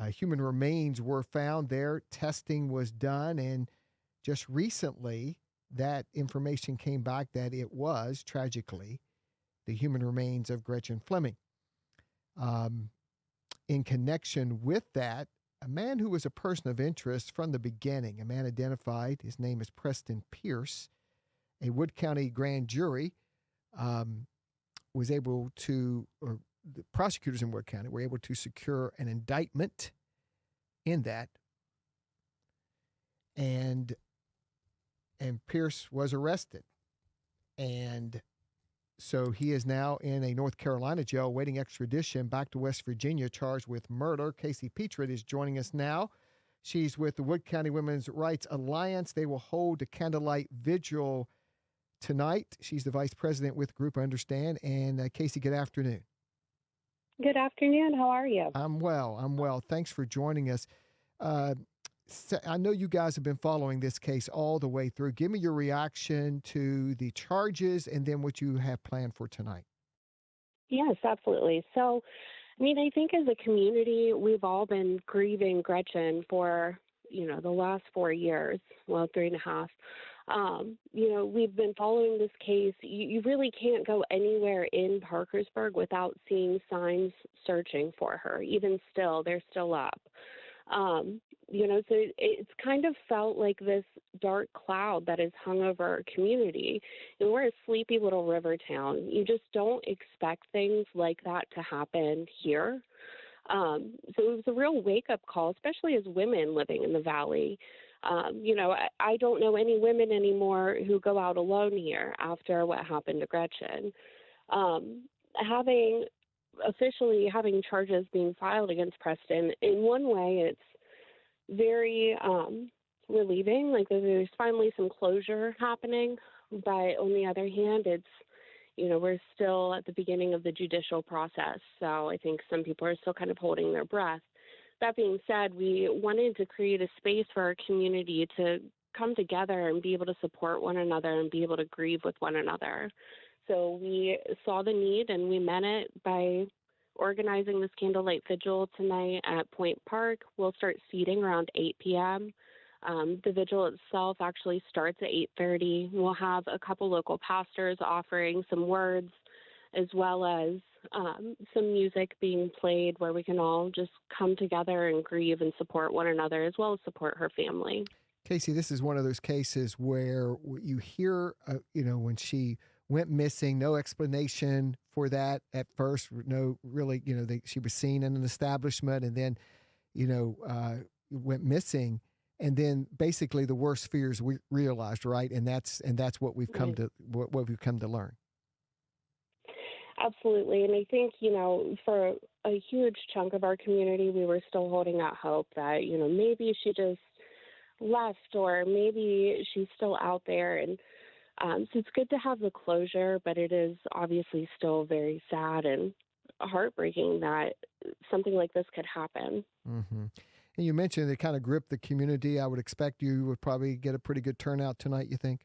human remains were found there. Testing was done, and just recently that information came back that it was, tragically, the human remains of Gretchen Fleming. In connection with that, a man who was a person of interest from the beginning, a man identified, his name is Preston Pierce, a Wood County grand jury was able to, or the prosecutors in Wood County were able to secure an indictment in that, and Pierce was arrested. And so he is now in a North Carolina jail awaiting extradition back to West Virginia, charged with murder. Caci Petrehn is joining us now. She's with the Wood County Women's Rights Alliance. They will hold a candlelight vigil tonight. She's the vice president with Group Understand. And Caci, good afternoon. Good afternoon. How are you? I'm well. Thanks for joining us. I know you guys have been following this case all the way through. Give me your reaction to the charges and then what you have planned for tonight. Yes, absolutely. So, I mean, I think as a community, we've all been grieving Gretchen for, the last 4 years, well, 3.5. We've been following this case. You really can't go anywhere in Parkersburg without seeing signs searching for her. Even still, they're still up. So it's kind of felt like this dark cloud that has hung over our community. And we're a sleepy little river town. You just don't expect things like that to happen here. So it was a real wake-up call, especially as women living in the valley. I don't know any women anymore who go out alone here after what happened to Gretchen. Having charges being filed against Preston, in one way, it's very relieving, like there's finally some closure happening, but on the other hand, it's, we're still at the beginning of the judicial process, so I think some people are still kind of holding their breath. That being said, we wanted to create a space for our community to come together and be able to support one another and be able to grieve with one another. So we saw the need and we met it by organizing this candlelight vigil tonight at Point Park. We'll start seating around 8 p.m. The vigil itself actually starts at 8:30. We'll have a couple local pastors offering some words, as well as some music being played where we can all just come together and grieve and support one another, as well as support her family. Caci, this is one of those cases where you hear, when went missing. No explanation for that at first. No, really, she was seen in an establishment and then, went missing. And then basically the worst fears we realized, right? And that's what we've come to what we've come to learn. Absolutely. And I think, for a huge chunk of our community, we were still holding out hope that, maybe she just left or maybe she's still out there. And so it's good to have the closure, but it is obviously still very sad and heartbreaking that something like this could happen. Mm-hmm. And you mentioned it kind of gripped the community. I would expect you would probably get a pretty good turnout tonight, you think?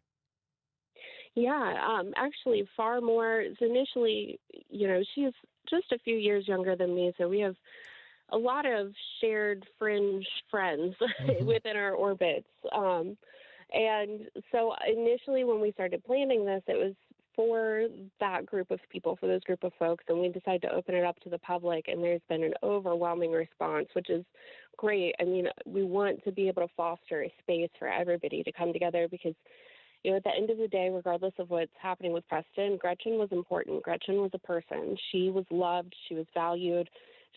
Yeah, actually far more. So initially, she's just a few years younger than me, so we have a lot of shared fringe friends within our orbits. And so initially when we started planning this, it was for that group of people, for those group of folks, and we decided to open it up to the public, and there's been an overwhelming response, which is great. I mean, we want to be able to foster a space for everybody to come together because, at the end of the day, regardless of what's happening with Preston, Gretchen was important. Gretchen was a person. She was loved. She was valued.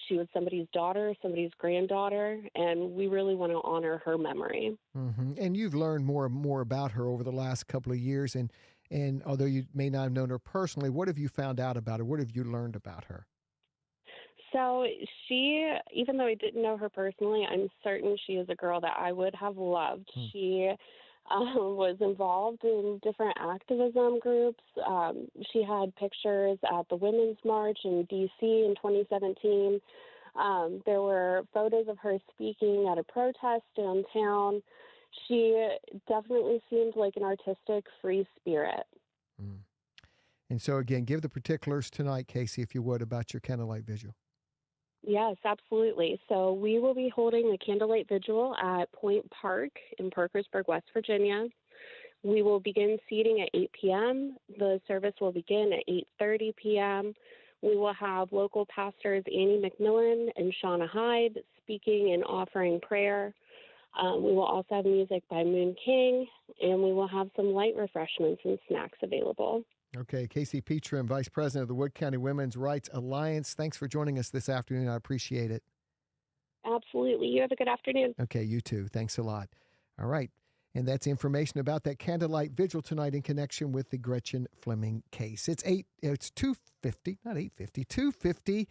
She was somebody's daughter, somebody's granddaughter, and we really want to honor her memory. Mm-hmm. And you've learned more and more about her over the last couple of years, and although you may not have known her personally, what have you found out about her? What have you learned about her? So she, even though I didn't know her personally, I'm certain she is a girl that I would have loved. She was involved in different activism groups. She had pictures at the Women's March in D.C. in 2017. There were photos of her speaking at a protest downtown. She definitely seemed like an artistic, free spirit. And so, again, give the particulars tonight, Caci, if you would, about your candlelight vigil. Yes, absolutely. So we will be holding the candlelight vigil at Point Park in Parkersburg, West Virginia. We will begin seating at 8 p.m. The service will begin at 8:30 p.m. We will have local pastors Annie McMillan and Shauna Hyde speaking and offering prayer. We will also have music by Moon King, and we will have some light refreshments and snacks available. Okay, Caci Petrehn, Vice President of the Wood County Women's Rights Alliance. Thanks for joining us this afternoon. I appreciate it. Absolutely. You have a good afternoon. Okay, you too. Thanks a lot. All right. And that's information about that candlelight vigil tonight in connection with the Gretchen Fleming case. It's 2:50, not 8:50, 2:50.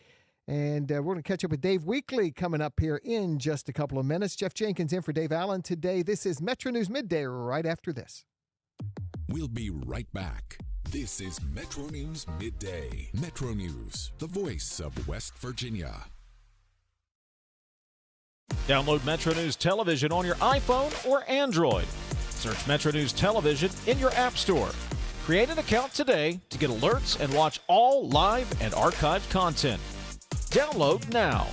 And we're going to catch up with Dave Weekly coming up here in just a couple of minutes. Jeff Jenkins in for Dave Allen today. This is Metro News Midday right after this. We'll be right back. This is Metro News Midday. Metro News, the voice of West Virginia. Download Metro News Television on your iPhone or Android. Search Metro News Television in your app store. Create an account today to get alerts and watch all live and archived content. Download now.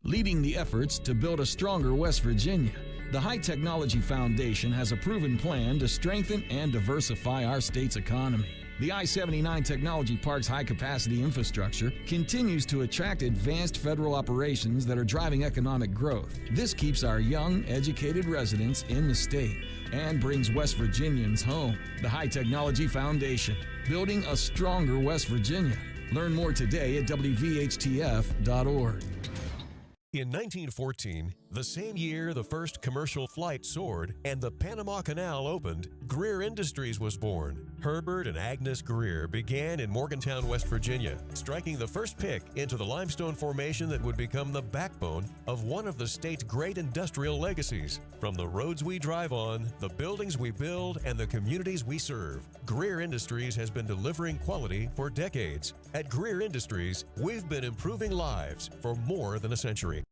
Leading the efforts to build a stronger West Virginia, the High Technology Foundation has a proven plan to strengthen and diversify our state's economy. The I-79 Technology Park's high-capacity infrastructure continues to attract advanced federal operations that are driving economic growth. This keeps our young, educated residents in the state and brings West Virginians home. The High Technology Foundation, building a stronger West Virginia. Learn more today at WVHTF.org. In 1914, the same year the first commercial flight soared and the Panama Canal opened, Greer Industries was born. Herbert and Agnes Greer began in Morgantown, West Virginia, striking the first pick into the limestone formation that would become the backbone of one of the state's great industrial legacies. From the roads we drive on, the buildings we build, and the communities we serve, Greer Industries has been delivering quality for decades. At Greer Industries, we've been improving lives for more than a century.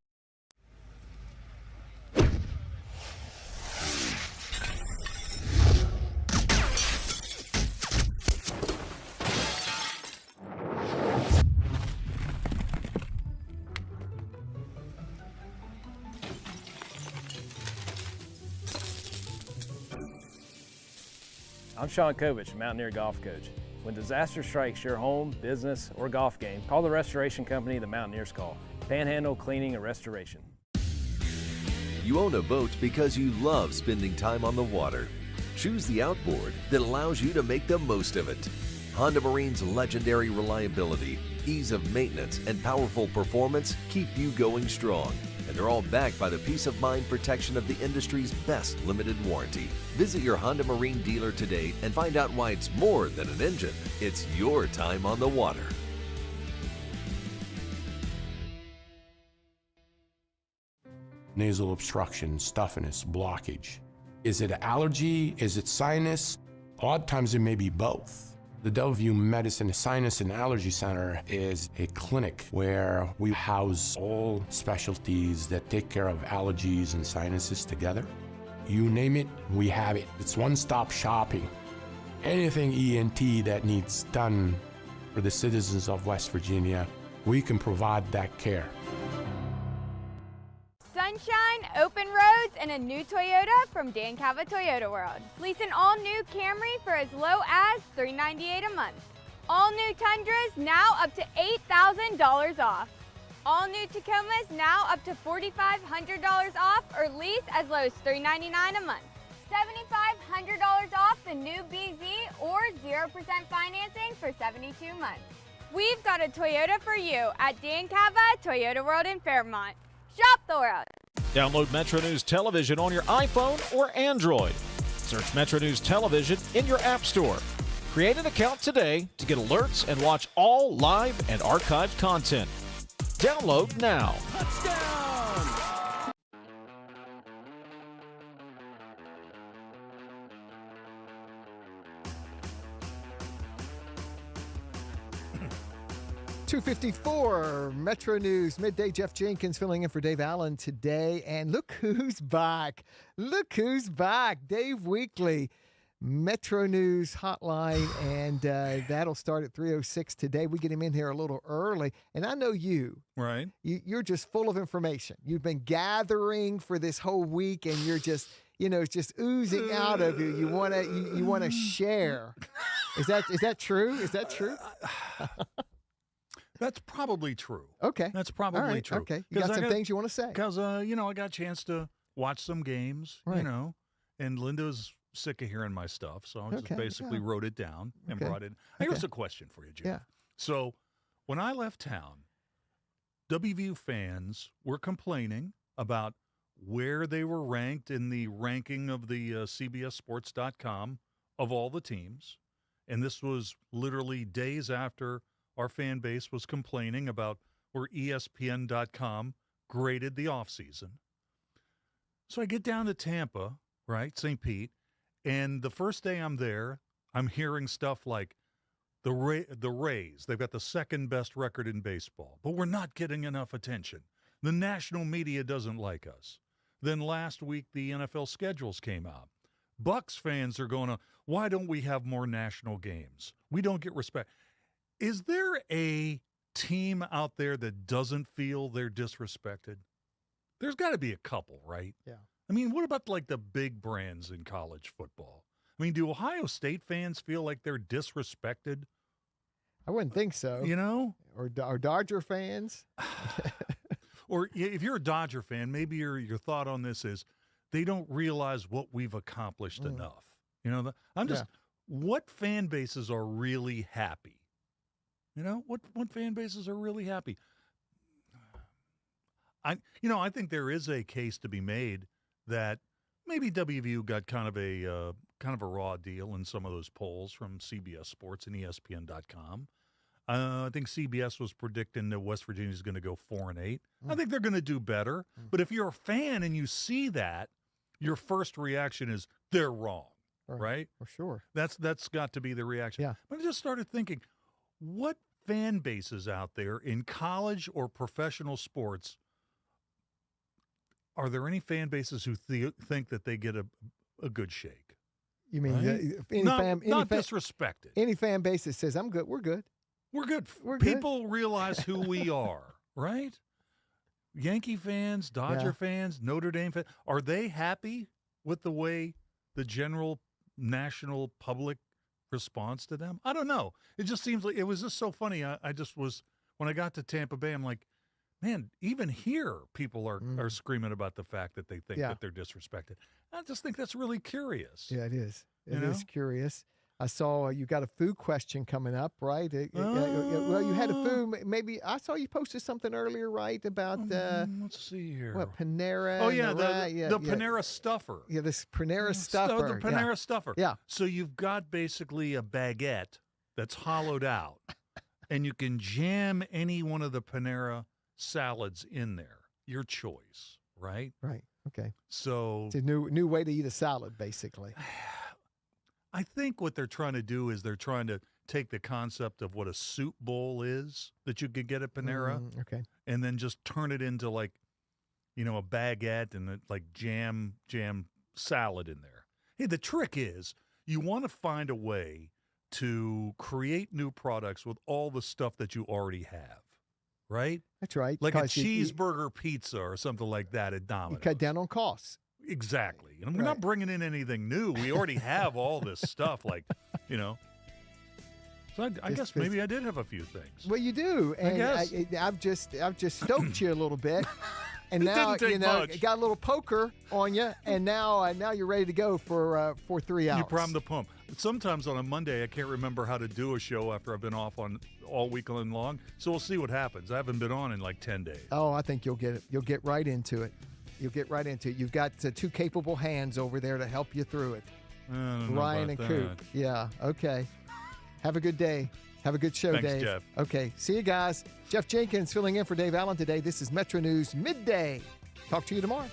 I'm Sean Kovich, Mountaineer Golf Coach. When disaster strikes your home, business, or golf game, call the restoration company the Mountaineers call. Panhandle Cleaning and Restoration. You own a boat because you love spending time on the water. Choose the outboard that allows you to make the most of it. Honda Marine's legendary reliability, ease of maintenance, and powerful performance keep you going strong. And they're all backed by the peace of mind protection of the industry's best limited warranty. Visit your Honda Marine dealer today and find out why it's more than an engine. It's your time on the water. Nasal obstruction, stuffiness, blockage. Is it allergy? Is it sinus? Odd times it may be both. The WV Medicine Sinus and Allergy Center is a clinic where we house all specialties that take care of allergies and sinuses together. You name it, we have it. It's one-stop shopping. Anything ENT that needs done for the citizens of West Virginia, we can provide that care. Sunshine, open roads, and a new Toyota from Dan Cava Toyota World. Lease an all-new Camry for as low as $398 a month. All new Tundras now up to $8,000 off. All new Tacomas now up to $4,500 off or lease as low as $399 a month. $7,500 off the new BZ or 0% financing for 72 months. We've got a Toyota for you at Dan Cava Toyota World in Fairmont. Shop the world. Download Metro News Television on your iPhone or Android. Search Metro News Television in your App Store. Create an account today to get alerts and watch all live and archived content. Download now. Touchdown! 2:54 Metro News Midday. Jeff Jenkins filling in for Dave Allen today. And look who's back. Look who's back. Dave Weekly, Metro News Hotline. And that'll start at 3:06 today. We get him in here a little early. And I know you. Right. You're just full of information. You've been gathering for this whole week, and you're just, it's just oozing out of you. You want to share. Is that true? Is that true? That's probably true. Okay. That's probably true. Okay. You got some things you want to say. Because, I got a chance to watch some games, Right. and Linda's sick of hearing my stuff, so I just basically wrote it down and brought it. Here's a question for you, Jim. Yeah. So when I left town, WVU fans were complaining about where they were ranked in the ranking of the CBSSports.com of all the teams. And this was literally days after our fan base was complaining about where ESPN.com graded the offseason. So I get down to Tampa, right, St. Pete, and the first day I'm there, I'm hearing stuff like the Rays, they've got the second best record in baseball, but we're not getting enough attention. The national media doesn't like us. Then last week, the NFL schedules came out. Bucks fans are going, why don't we have more national games? We don't get respect. Is there a team out there that doesn't feel they're disrespected? There's got to be a couple, right? Yeah. I mean, what about like the big brands in college football? I mean, do Ohio State fans feel like they're disrespected? I wouldn't think so. Or Dodger fans. Or if you're a Dodger fan, maybe your thought on this is they don't realize what we've accomplished enough. What fan bases are really happy? What fan bases are really happy? I think there is a case to be made that maybe WVU got kind of a raw deal in some of those polls from CBS Sports and ESPN.com. I think CBS was predicting that West Virginia is going to go 4-8. I think they're going to do better. But if you're a fan and you see that, your first reaction is they're wrong, right? For sure. That's got to be the reaction. Yeah. But I just started thinking, what fan bases out there in college or professional sports, are there any fan bases who think that they get a good shake? You mean right? Not disrespected? Any fan base that says, I'm good, we're good. We're good. We're People good. realize who we are, right? Yankee fans, Dodger fans, Notre Dame fans, are they happy with the way the general national public responds to them? I don't know. It just seems like it was just so funny. I just was, when I got to Tampa Bay, I'm like, man, even here, people are screaming about the fact that they think Yeah. that they're disrespected. I just think that's really curious. Yeah, it is. You It know? is curious. I saw you got a food question coming up, right? Well, you had a food. Maybe I saw you posted something earlier, right? About let's see here. what Panera? Oh and yeah, the the Panera stuffer. Yeah, this Panera stuffer. The Panera stuffer. Yeah. So you've got basically a baguette that's hollowed out, and you can jam any one of the Panera salads in there. Your choice, right? Right. Okay. So It's a new way to eat a salad, basically. I think what they're trying to do is they're trying to take the concept of what a soup bowl is that you could get at Panera, Okay. and then just turn it into like, a baguette and like jam salad in there. Hey, the trick is you want to find a way to create new products with all the stuff that you already have, right? That's right. Like a 'cause you cheeseburger pizza or something like that at Domino's. cut down on costs. Exactly. And we're not bringing in anything new. We already have all this stuff, like, So I guess maybe I did have a few things. Well, you do, and I've just stoked you a little bit, and It now didn't take much. got a little poker on you, and now you're ready to go for 3 hours. You primed the pump. Sometimes on a Monday, I can't remember how to do a show after I've been off on all weekend long. So we'll see what happens. I haven't been on in like 10 days. Oh, I think you'll get it. You'll get right into it. You'll get right into it. You've got two capable hands over there to help you through it. I don't know Ryan about and Coop. that. Yeah. Okay. Have a good day. Have a good show, Thanks, Dave. Jeff. Okay. See you guys. Jeff Jenkins filling in for Dave Allen today. This is Metro News Midday. Talk to you tomorrow.